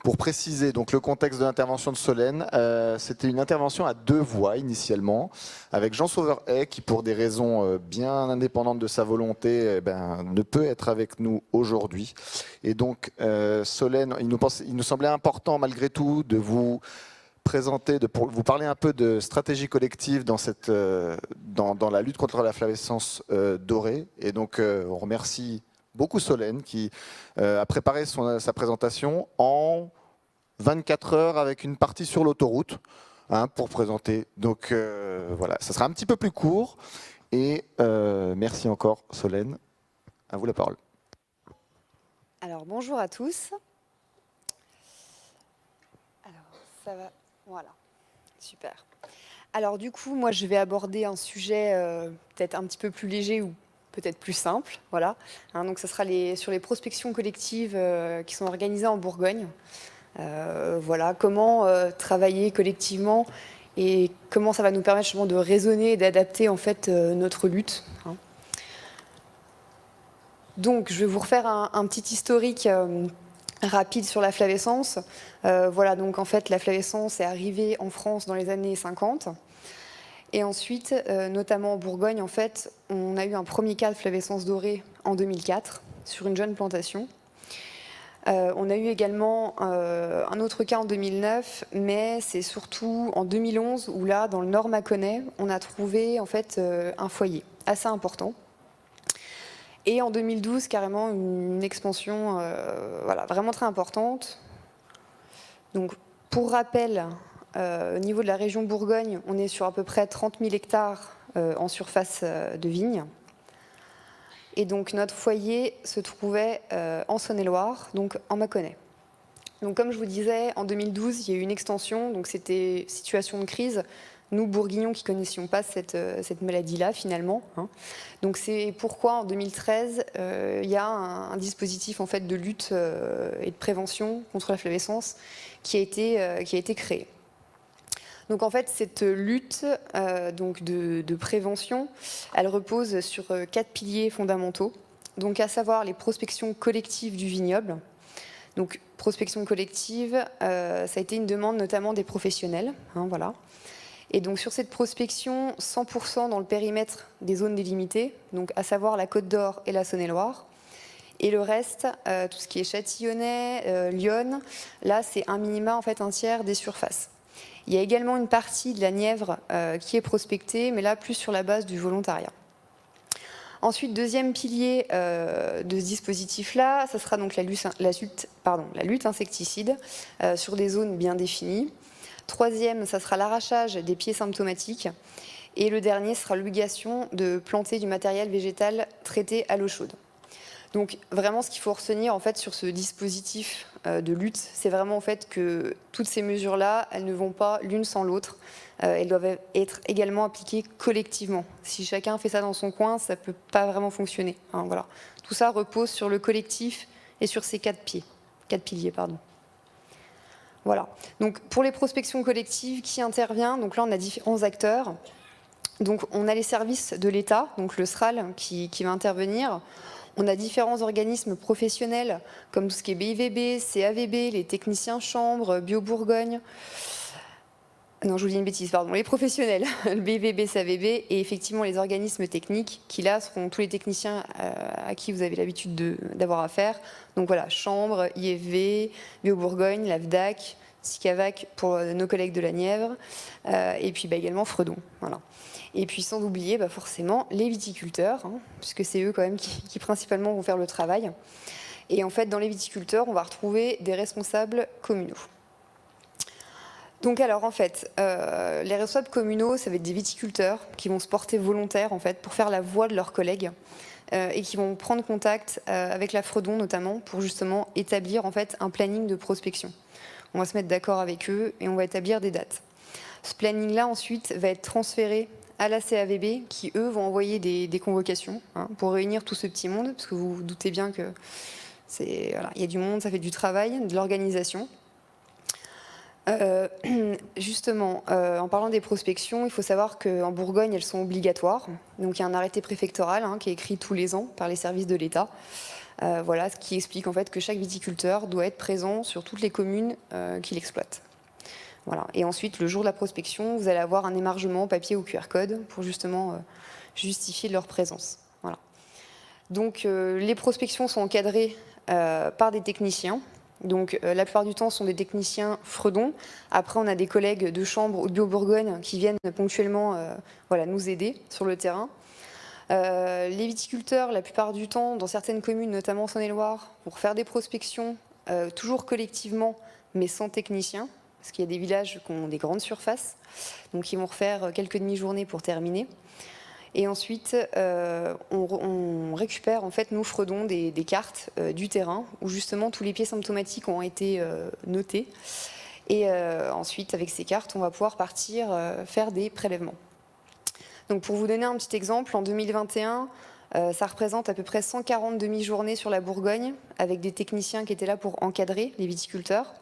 Pour préciser donc le contexte de l'intervention de Solène, c'était une intervention à 2 voix initialement, avec Jean Sauveur-Hay qui, pour des raisons bien indépendantes de sa volonté, ne peut être avec nous aujourd'hui. Et donc Solène, il nous semblait important malgré tout de vous présenter, pour vous parler un peu de stratégie collective dans la lutte contre la flavescence dorée. Et donc on remercie beaucoup Solène qui a préparé sa présentation en 24 heures avec une partie sur l'autoroute pour présenter. Donc voilà, ça sera un petit peu plus court. Et merci encore Solène. À vous la parole. Alors bonjour à tous. Alors ça va, voilà, super. Alors du coup, moi je vais aborder un sujet peut-être un petit peu plus léger ou peut-être plus simple, voilà. Donc ça sera sur les prospections collectives qui sont organisées en Bourgogne. Voilà, comment travailler collectivement et comment ça va nous permettre justement de raisonner et d'adapter en fait notre lutte. Donc je vais vous refaire un petit historique rapide sur la flavescence. Voilà, donc en fait la flavescence est arrivée en France dans les années 50. Et ensuite, notamment en Bourgogne, en fait, on a eu un premier cas de flavescence dorée en 2004 sur une jeune plantation. On a eu également un autre cas en 2009, mais c'est surtout en 2011 où là, dans le Nord Mâconnais, on a trouvé en fait un foyer assez important. Et en 2012, carrément une expansion voilà, vraiment très importante. Donc, pour rappel, au niveau de la région Bourgogne, on est sur à peu près 30 000 hectares en surface de vignes. Et donc notre foyer se trouvait en Saône-et-Loire, donc en Mâconnais. Donc comme je vous disais, en 2012, il y a eu une extension, donc c'était situation de crise. Nous, Bourguignons, qui ne connaissions pas cette maladie-là, finalement. Donc c'est pourquoi, en 2013, il y a un dispositif en fait, de lutte et de prévention contre la flavescence qui a été créé. Donc en fait, cette lutte donc de prévention, elle repose sur 4 piliers fondamentaux, donc à savoir les prospections collectives du vignoble. Donc prospection collective, ça a été une demande notamment des professionnels, voilà. Et donc sur cette prospection, 100% dans le périmètre des zones délimitées, donc à savoir la Côte d'Or et la Saône-et-Loire. Et le reste, tout ce qui est Châtillonnais, Lyon, là c'est un minima, en fait un tiers des surfaces. Il y a également une partie de la Nièvre qui est prospectée, mais là plus sur la base du volontariat. Ensuite, deuxième pilier de ce dispositif-là, ça sera donc la lutte insecticide sur des zones bien définies. Troisième, ça sera l'arrachage des pieds symptomatiques. Et le dernier sera l'obligation de planter du matériel végétal traité à l'eau chaude. Donc vraiment, ce qu'il faut retenir en fait sur ce dispositif de lutte, c'est vraiment en fait que toutes ces mesures-là, elles ne vont pas l'une sans l'autre. Elles doivent être également appliquées collectivement. Si chacun fait ça dans son coin, ça ne peut pas vraiment fonctionner. Voilà. Tout ça repose sur le collectif et sur ces 4 piliers. Voilà. Donc pour les prospections collectives, qui intervient? Donc là, on a différents acteurs. Donc on a les services de l'État, donc le SRAL qui va intervenir. On a différents organismes professionnels, comme tout ce qui est BIVB, CAVB, les techniciens chambres, Bio-Bourgogne. Non, je vous dis une bêtise, pardon. Les professionnels, le BIVB, CAVB, et effectivement les organismes techniques, qui là seront tous les techniciens à qui vous avez l'habitude d'avoir affaire. Donc voilà, chambre, IFV, Bio-Bourgogne, l'AFDAC, SICAVAC pour nos collègues de la Nièvre, et puis également Fredon. Voilà. Et puis sans oublier forcément les viticulteurs, puisque c'est eux quand même qui principalement vont faire le travail. Et en fait, dans les viticulteurs, on va retrouver des responsables communaux. Donc alors en fait, les responsables communaux, ça va être des viticulteurs qui vont se porter volontaires en fait pour faire la voix de leurs collègues et qui vont prendre contact avec la Fredon notamment pour justement établir en fait un planning de prospection. On va se mettre d'accord avec eux et on va établir des dates. Ce planning-là ensuite va être transféré à la CAVB qui, eux, vont envoyer des convocations pour réunir tout ce petit monde, parce que vous vous doutez bien que voilà, y a du monde, ça fait du travail, de l'organisation. Justement, en parlant des prospections, il faut savoir qu'en Bourgogne, elles sont obligatoires. Donc il y a un arrêté préfectoral qui est écrit tous les ans par les services de l'État. Voilà, ce qui explique en fait que chaque viticulteur doit être présent sur toutes les communes qu'il exploite. Voilà. Et ensuite, le jour de la prospection, vous allez avoir un émargement papier ou QR code pour justement justifier leur présence. Voilà. Donc, les prospections sont encadrées par des techniciens. Donc, la plupart du temps, ce sont des techniciens Fredon. Après, on a des collègues de chambre ou de Bio-Bourgogne qui viennent ponctuellement voilà, nous aider sur le terrain. Les viticulteurs, la plupart du temps, dans certaines communes, notamment en Saône-et-Loire, pour faire des prospections, toujours collectivement, mais sans technicien, parce qu'il y a des villages qui ont des grandes surfaces, donc ils vont refaire quelques demi-journées pour terminer. Et ensuite, on récupère, en fait, nous, Fredon, des cartes du terrain, où justement tous les pieds symptomatiques ont été notés. Et ensuite, avec ces cartes, on va pouvoir partir faire des prélèvements. Donc pour vous donner un petit exemple, en 2021, ça représente à peu près 140 demi-journées sur la Bourgogne, avec des techniciens qui étaient là pour encadrer les viticulteurs.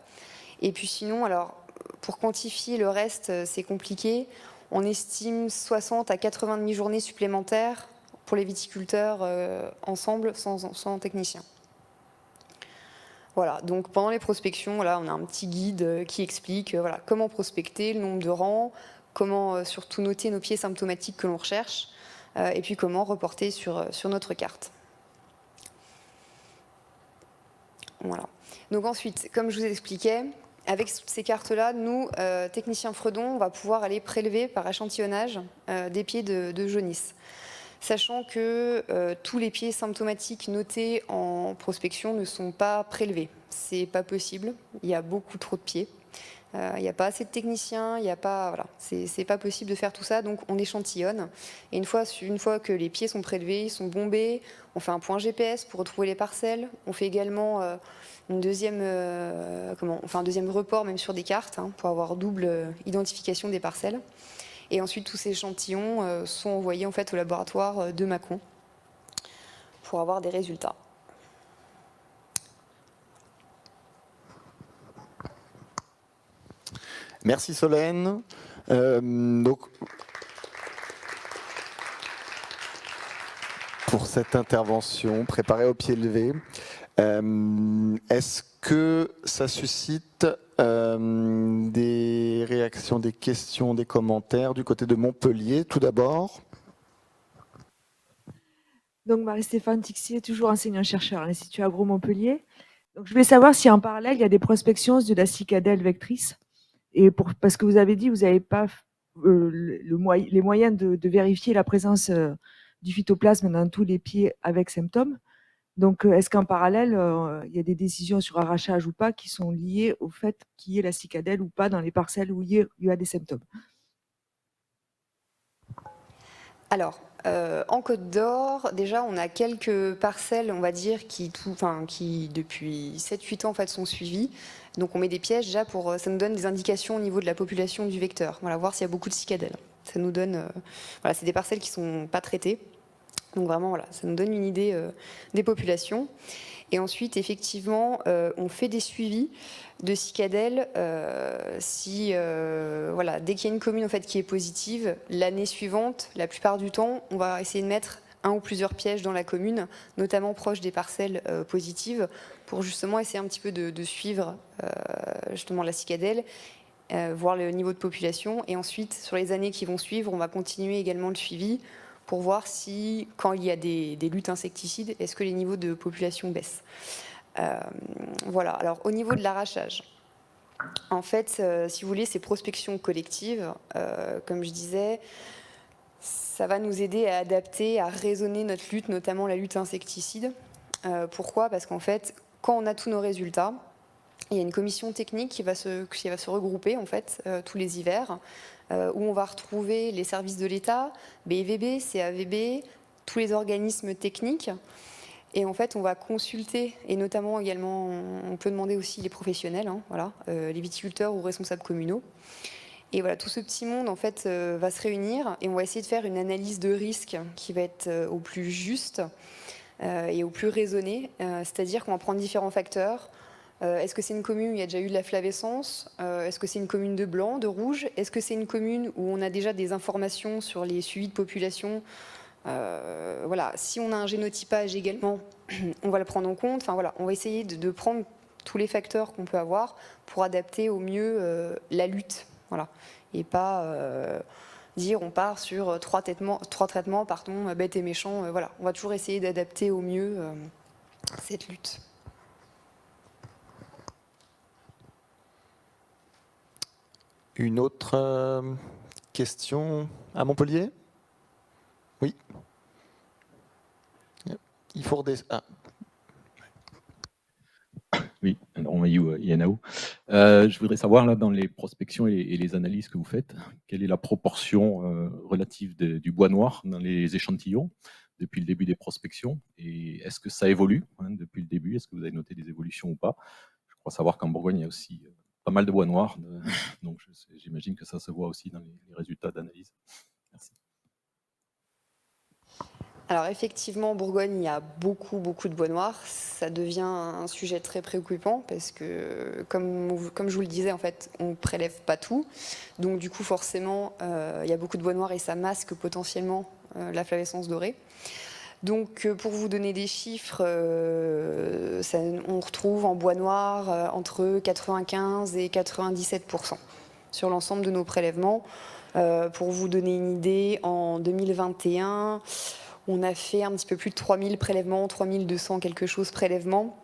Et puis sinon, alors, pour quantifier le reste, c'est compliqué. On estime 60 à 80 demi-journées supplémentaires pour les viticulteurs ensemble, sans technicien. Voilà, donc pendant les prospections, voilà, on a un petit guide qui explique voilà, comment prospecter, le nombre de rangs, comment surtout noter nos pieds symptomatiques que l'on recherche, et puis comment reporter sur notre carte. Voilà. Donc ensuite, comme je vous expliquais, avec toutes ces cartes-là, nous, techniciens Fredon, on va pouvoir aller prélever par échantillonnage des pieds de jaunisse. Sachant que tous les pieds symptomatiques notés en prospection ne sont pas prélevés. C'est pas possible, il y a beaucoup trop de pieds. Il n'y a pas assez de techniciens, il y a pas, voilà, c'est pas possible de faire tout ça, donc on échantillonne. Et une fois que les pieds sont prélevés, ils sont bombés, on fait un point GPS pour retrouver les parcelles. On fait également un deuxième report même sur des cartes pour avoir double identification des parcelles. Et ensuite, tous ces échantillons sont envoyés en fait au laboratoire de Mâcon pour avoir des résultats. Merci Solène. Donc, pour cette intervention préparée au pied levé, est-ce que ça suscite des réactions, des questions, des commentaires du côté de Montpellier, tout d'abord? Donc Marie-Stéphane Tixier, toujours enseignant-chercheur à l'Institut Agro Montpellier. Donc je voulais savoir si en parallèle, il y a des prospections de la cicadelle vectrice. Et parce que vous avez dit, vous n'avez pas les moyens de vérifier la présence du phytoplasme dans tous les pieds avec symptômes. Donc, est-ce qu'en parallèle, il y a des décisions sur arrachage ou pas qui sont liées au fait qu'il y ait la cicadelle ou pas dans les parcelles où il y a des symptômes? Alors, en Côte d'Or, déjà, on a quelques parcelles, on va dire, qui depuis 7-8 ans en fait, sont suivies. Donc, on met des pièges déjà ça nous donne des indications au niveau de la population du vecteur. Voilà, voir s'il y a beaucoup de cicadelles. Ça nous donne, voilà, c'est des parcelles qui sont pas traitées. Donc vraiment, voilà, ça nous donne une idée des populations. Et ensuite, effectivement, on fait des suivis de cicadelles. Voilà, dès qu'il y a une commune en fait, qui est positive, l'année suivante, la plupart du temps, on va essayer de mettre un ou plusieurs pièges dans la commune, notamment proches des parcelles positives, pour justement essayer un petit peu de suivre justement la cicadelle, voir le niveau de population. Et ensuite, sur les années qui vont suivre, on va continuer également le suivi pour voir si, quand il y a des luttes insecticides, est-ce que les niveaux de population baissent. Voilà. Alors, au niveau de l'arrachage, en fait, si vous voulez, ces prospections collectives, comme je disais, ça va nous aider à adapter, à raisonner notre lutte, notamment la lutte insecticide. Pourquoi ? Parce qu'en fait, quand on a tous nos résultats, il y a une commission technique qui va se regrouper en fait tous les hivers, où on va retrouver les services de l'État, BIVB, CAVB, tous les organismes techniques. Et en fait, on va consulter, et notamment également, on peut demander aussi les professionnels, voilà, les viticulteurs ou responsables communaux. Et voilà, tout ce petit monde en fait va se réunir et on va essayer de faire une analyse de risque qui va être au plus juste et au plus raisonné. C'est-à-dire qu'on va prendre différents facteurs. Est-ce que c'est une commune où il y a déjà eu de la flavescence ? Est-ce que c'est une commune de blanc, de rouge ? Est-ce que c'est une commune où on a déjà des informations sur les suivis de population Voilà, si on a un génotypage également, on va le prendre en compte. Enfin, voilà, on va essayer de prendre tous les facteurs qu'on peut avoir pour adapter au mieux la lutte. Voilà. Et pas dire on part sur trois traitements pardon, bêtes et méchants. Voilà. On va toujours essayer d'adapter au mieux cette lutte. Une autre question à Montpellier? Oui. Il faut Oui, alors Mayou Yanao. Je voudrais savoir, là, dans les prospections et les analyses que vous faites, quelle est la proportion relative du bois noir dans les échantillons depuis le début des prospections? Et est-ce que ça évolue depuis le début? Est-ce que vous avez noté des évolutions ou pas? Je crois savoir qu'en Bourgogne, il y a aussi pas mal de bois noir, donc j'imagine que ça se voit aussi dans les résultats d'analyse. Merci. Alors effectivement, en Bourgogne, il y a beaucoup de bois noir. Ça devient un sujet très préoccupant parce que, comme je vous le disais, en fait, on ne prélève pas tout. Donc du coup, forcément, il y a beaucoup de bois noir et ça masque potentiellement la flavescence dorée. Donc pour vous donner des chiffres, on retrouve en bois noir entre 95 et 97% sur l'ensemble de nos prélèvements. Pour vous donner une idée, en 2021, on a fait un petit peu plus de 3000 prélèvements, 3200 quelque chose prélèvements.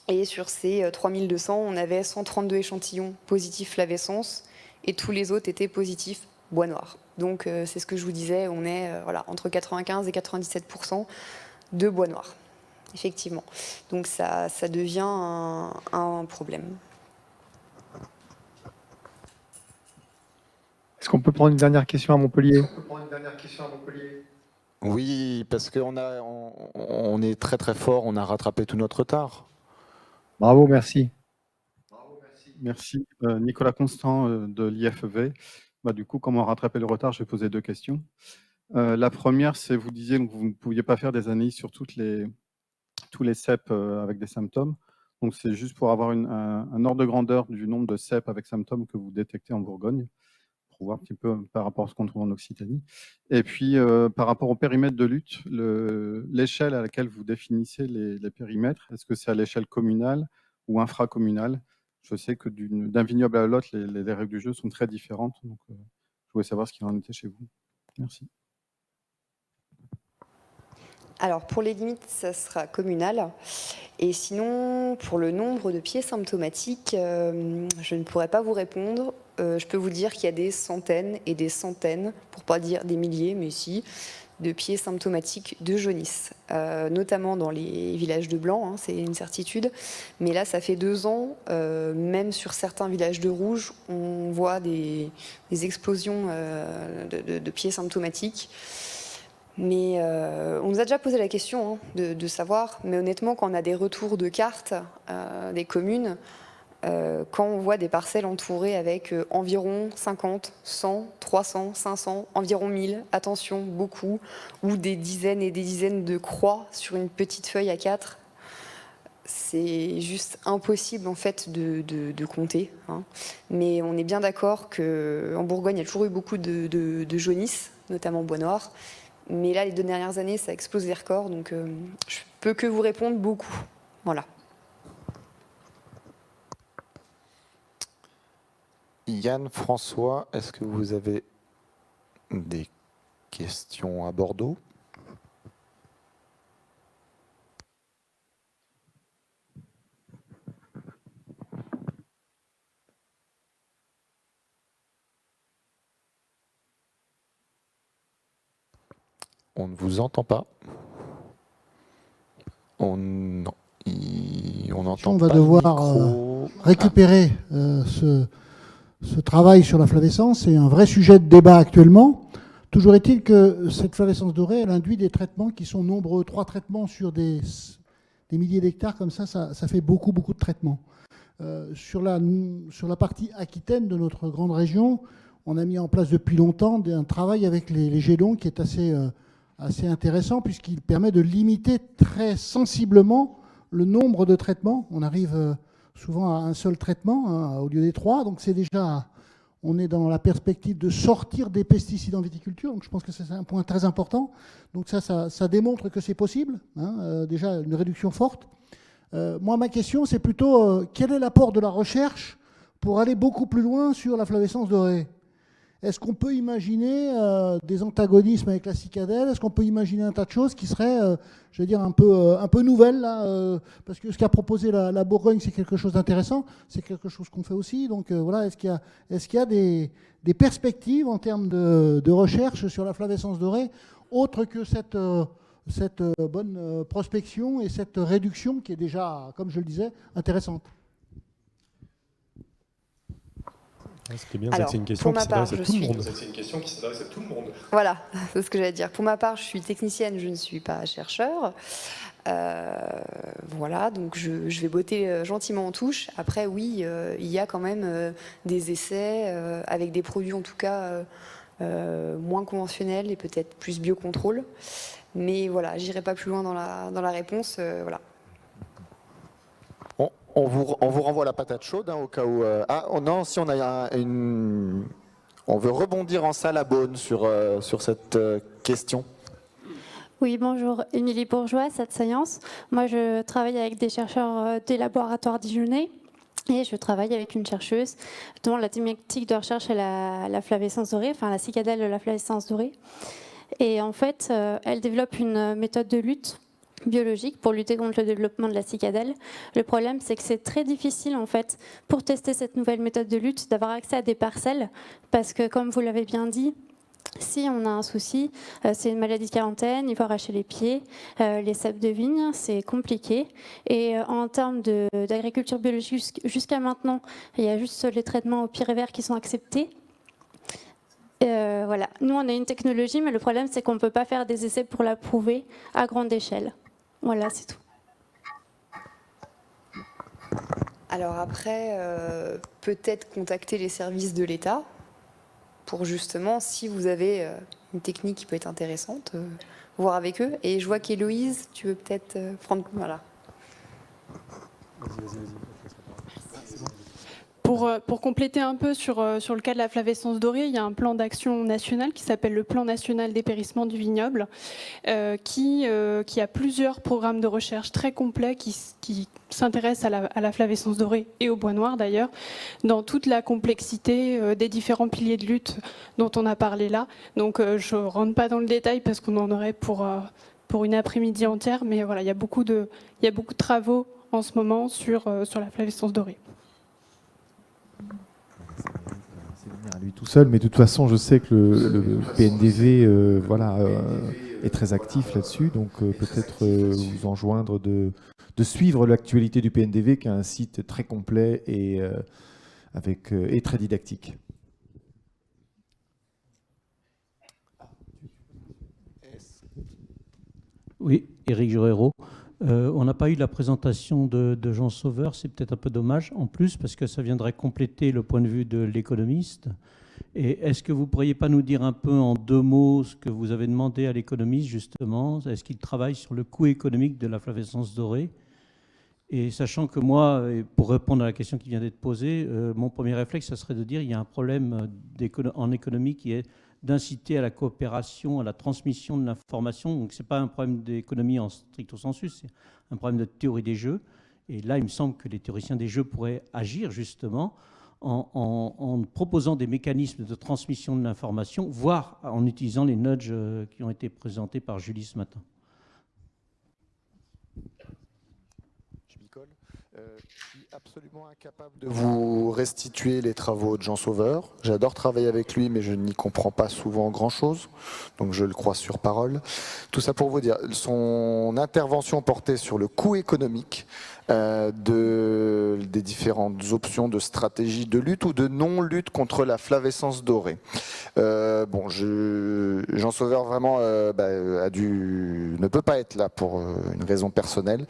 Et sur ces 3200, on avait 132 échantillons positifs flavescence et tous les autres étaient positifs bois noir. Donc c'est ce que je vous disais, on est voilà, entre 95 et 97% de bois noir, effectivement. Donc ça devient un problème. Est-ce qu'on peut prendre une dernière question à Montpellier? Oui, parce qu'on est très fort, on a rattrapé tout notre retard. Bravo, merci. Merci. Nicolas Constant de l'IFEV. Du coup, comment rattraper le retard? Je vais poser deux questions. La première, c'est vous disiez que vous ne pouviez pas faire des analyses sur tous les CEP avec des symptômes. Donc, c'est juste pour avoir un ordre de grandeur du nombre de CEP avec symptômes que vous détectez en Bourgogne, pour voir un petit peu par rapport à ce qu'on trouve en Occitanie. Et puis, par rapport au périmètre de lutte, l'échelle à laquelle vous définissez les périmètres, est-ce que c'est à l'échelle communale ou infracommunale? Je sais que d'un vignoble à l'autre, les règles du jeu sont très différentes. Donc, je voulais savoir ce qu'il en était chez vous. Merci. Alors, pour les limites, ça sera communal. Et sinon, pour le nombre de pieds symptomatiques, je ne pourrais pas vous répondre. Je peux vous dire qu'il y a des centaines et des centaines, pour ne pas dire des milliers, mais si, de pieds symptomatiques de jaunisse, notamment dans les villages de blanc, hein, c'est une certitude. Mais là, ça fait 2 ans, même sur certains villages de rouge, on voit des explosions de pieds symptomatiques. Mais on nous a déjà posé la question de savoir, mais honnêtement, quand on a des retours de cartes des communes, quand on voit des parcelles entourées avec environ 50, 100, 300, 500, environ 1000, attention, beaucoup, ou des dizaines et des dizaines de croix sur une petite feuille A4, c'est juste impossible en fait de compter. Hein. Mais on est bien d'accord qu'en Bourgogne, il y a toujours eu beaucoup de jaunisse, notamment bois noir. Mais là, les 2 dernières années, ça explose les records, donc je peux que vous répondre beaucoup. Voilà. Yann, François, est-ce que vous avez des questions à Bordeaux? On ne vous entend pas. On entend On va pas le devoir micro. récupérer ce travail sur la flavescence. C'est un vrai sujet de débat actuellement. Toujours est-il que cette flavescence dorée, elle induit des traitements qui sont nombreux. 3 traitements sur des milliers d'hectares, comme ça fait beaucoup de traitements. Sur la partie aquitaine de notre grande région, on a mis en place depuis longtemps un travail avec les GEDON qui est assez intéressant puisqu'il permet de limiter très sensiblement le nombre de traitements. On arrive souvent à un seul traitement au lieu des 3, donc c'est déjà, on est dans la perspective de sortir des pesticides en viticulture. Donc je pense que c'est un point très important. Donc ça démontre que c'est possible, hein, déjà une réduction forte. Moi, ma question, c'est plutôt quel est l'apport de la recherche pour aller beaucoup plus loin sur la flavescence dorée? Est-ce qu'on peut imaginer des antagonismes avec la cicadelle? Est-ce qu'on peut imaginer un tas de choses qui seraient, je veux dire, un peu nouvelles là, parce que ce qu'a proposé la Bourgogne, c'est quelque chose d'intéressant. C'est quelque chose qu'on fait aussi. Donc voilà, est-ce qu'il y a des perspectives en termes de recherche sur la flavescence dorée, autre que cette bonne prospection et cette réduction qui est déjà, comme je le disais, intéressante? Ce qui est bien, Alors, c'est une question qui s'adresse à tout le monde. C'est une question qui s'adresse à tout le monde. Voilà, c'est ce que j'allais dire. Pour ma part, je suis technicienne, je ne suis pas chercheur. Voilà, donc je vais botter gentiment en touche. Après, oui, il y a quand même des essais avec des produits, en tout cas, moins conventionnels et peut-être plus biocontrôle. Mais voilà, j'irai pas plus loin dans la réponse. Voilà. On vous renvoie la patate chaude, hein, au cas où... non, si on a on veut rebondir en salle à Beaune sur cette question. Oui, bonjour, Émilie Bourgeois, Sat Science. Moi, je travaille avec des chercheurs des laboratoires Dijonais et je travaille avec une chercheuse dont la thématique de recherche est la flavescence dorée, enfin la cicadelle de la flavescence dorée. Et en fait, elle développe une méthode de lutte biologique pour lutter contre le développement de la cicadelle. Le problème, c'est que c'est très difficile, en fait, pour tester cette nouvelle méthode de lutte, d'avoir accès à des parcelles, parce que, comme vous l'avez bien dit, si on a un souci, c'est une maladie de quarantaine, il faut arracher les pieds, les ceps de vigne, c'est compliqué. Et en termes d'agriculture biologique, jusqu'à maintenant, il y a juste les traitements au pyruvert qui sont acceptés. Voilà. Nous, on a une technologie, mais le problème, c'est qu'on ne peut pas faire des essais pour la prouver à grande échelle. Voilà, c'est tout. Alors après, peut-être contacter les services de l'État pour justement, si vous avez une technique qui peut être intéressante, voir avec eux. Et je vois qu'Héloïse, tu veux peut-être prendre... Voilà. Pour compléter un peu sur le cas de la flavescence dorée, il y a un plan d'action national qui s'appelle le plan national dépérissement du vignoble, qui a plusieurs programmes de recherche très complets qui s'intéressent à la flavescence dorée et au bois noir d'ailleurs, dans toute la complexité des différents piliers de lutte dont on a parlé là. Donc je ne rentre pas dans le détail parce qu'on en aurait pour une après-midi entière, mais voilà, il y a beaucoup de travaux en ce moment sur la flavescence dorée. À lui tout seul, mais de toute façon, je sais que le PNDV est très actif là-dessus, donc peut-être vous enjoindre de suivre l'actualité du PNDV, qui a un site très complet et très didactique. Oui, Éric Juréro. On n'a pas eu la présentation de Jean Sauveur, c'est peut-être un peu dommage en plus parce que ça viendrait compléter le point de vue de l'économiste. Et est-ce que vous ne pourriez pas nous dire un peu en 2 mots ce que vous avez demandé à l'économiste justement? Est-ce qu'il travaille sur le coût économique de la flavescence dorée? Et sachant que moi, pour répondre à la question qui vient d'être posée, mon premier réflexe, ça serait de dire qu'il y a un problème en économie qui est d'inciter à la coopération, à la transmission de l'information. Donc ce n'est pas un problème d'économie en stricto sensu, c'est un problème de théorie des jeux. Et là, il me semble que les théoriciens des jeux pourraient agir justement en proposant des mécanismes de transmission de l'information, voire en utilisant les nudges qui ont été présentés par Julie ce matin. Je suis absolument incapable de vous restituer les travaux de Jean Sauveur. J'adore travailler avec lui, mais je n'y comprends pas souvent grand-chose, donc je le crois sur parole. Tout ça pour vous dire, son intervention portait sur le coût économique des différentes options de stratégie de lutte ou de non-lutte contre la flavescence dorée. Jean Sauveur vraiment ne peut pas être là pour une raison personnelle.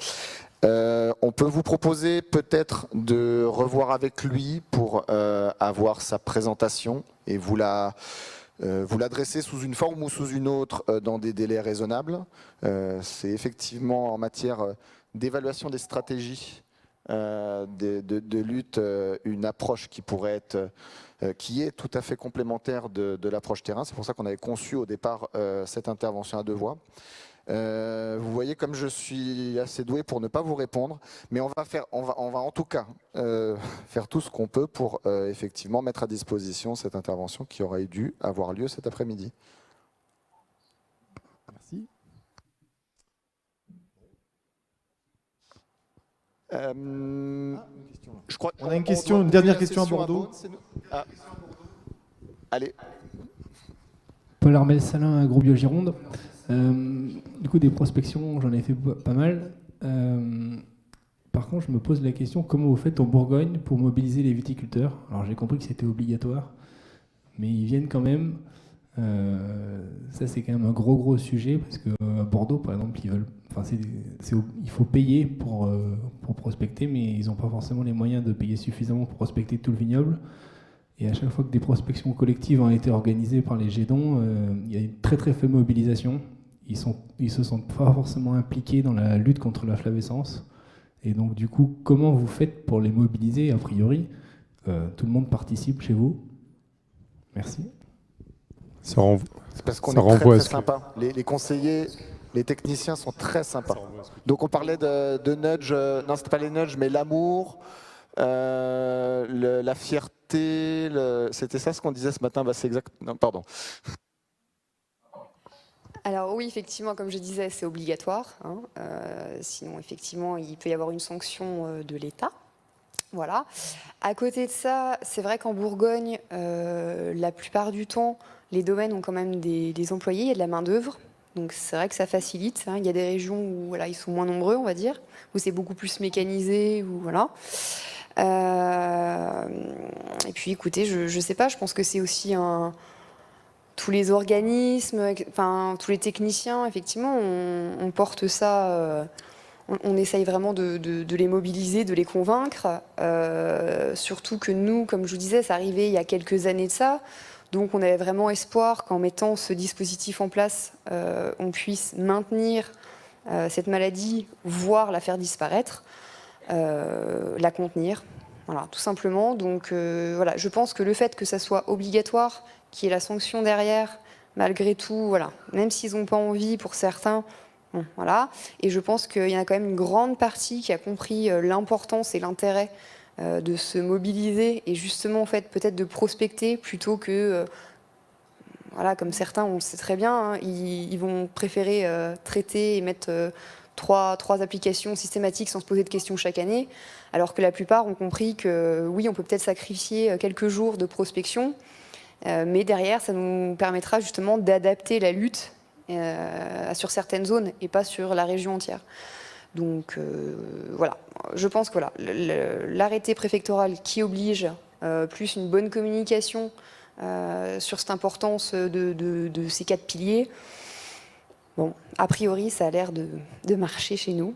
On peut vous proposer peut-être de revoir avec lui pour avoir sa présentation et vous l'adresser sous une forme ou sous une autre dans des délais raisonnables. C'est effectivement en matière d'évaluation des stratégies de lutte une approche qui pourrait être, qui est tout à fait complémentaire de l'approche terrain. C'est pour ça qu'on avait conçu au départ cette intervention à 2 voix. Vous voyez comme je suis assez doué pour ne pas vous répondre, mais on va en tout cas faire tout ce qu'on peut pour effectivement mettre à disposition cette intervention qui aurait dû avoir lieu cet après-midi. Merci. Je crois on a une question, une dernière question à Bordeaux. Allez. Paul Armel Salin, Agrobio Gironde. Du coup, des prospections, j'en ai fait pas mal. Par contre, je me pose la question, comment vous faites en Bourgogne pour mobiliser les viticulteurs? Alors, j'ai compris que c'était obligatoire, mais ils viennent quand même. Ça, c'est quand même un gros sujet, parce qu'à Bordeaux, par exemple, il faut payer pour prospecter, mais ils n'ont pas forcément les moyens de payer suffisamment pour prospecter tout le vignoble. Et à chaque fois que des prospections collectives ont été organisées par les GEDON, il y a une très faible mobilisation. Ils se sentent pas forcément impliqués dans la lutte contre la flavescence. Et donc, du coup, comment vous faites pour les mobiliser? A priori, tout le monde participe chez vous. Merci. C'est parce qu'on est très sympa. Les conseillers, les techniciens sont très sympas. Donc on parlait de nudge, non c'était pas les nudges, mais l'amour, la fierté, c'était ça ce qu'on disait ce matin. Bah, c'est exact. Non, pardon. Alors oui, effectivement, comme je disais, c'est obligatoire. Hein. Sinon, effectivement, il peut y avoir une sanction de l'État. Voilà. À côté de ça, c'est vrai qu'en Bourgogne, la plupart du temps, les domaines ont quand même des employés, il y a de la main-d'œuvre. Donc c'est vrai que ça facilite. Hein. Il y a des régions où voilà, ils sont moins nombreux, on va dire, où c'est beaucoup plus mécanisé. Où, voilà. Et puis écoutez, je ne sais pas, je pense que c'est aussi tous les organismes, enfin tous les techniciens, effectivement, on porte ça, on essaye vraiment de les mobiliser, de les convaincre. Surtout que nous, comme je vous disais, c'est arrivé il y a quelques années de ça. Donc on avait vraiment espoir qu'en mettant ce dispositif en place, on puisse maintenir cette maladie, voire la faire disparaître, la contenir. Voilà, tout simplement. Donc voilà, je pense que le fait que ça soit obligatoire, qu'il y ait la sanction derrière, malgré tout, voilà, même s'ils n'ont pas envie pour certains, bon, voilà. Et je pense qu'il y en a quand même une grande partie qui a compris l'importance et l'intérêt de se mobiliser et justement en fait peut-être de prospecter plutôt que voilà, comme certains, on le sait très bien, hein, ils vont préférer traiter et mettre trois applications systématiques sans se poser de questions chaque année, alors que la plupart ont compris que oui, on peut peut-être sacrifier quelques jours de prospection, mais derrière, ça nous permettra justement d'adapter la lutte sur certaines zones et pas sur la région entière. Donc voilà, je pense que voilà, l'arrêté préfectoral qui oblige plus une bonne communication sur cette importance de ces 4 piliers, bon, a priori, ça a l'air de marcher chez nous.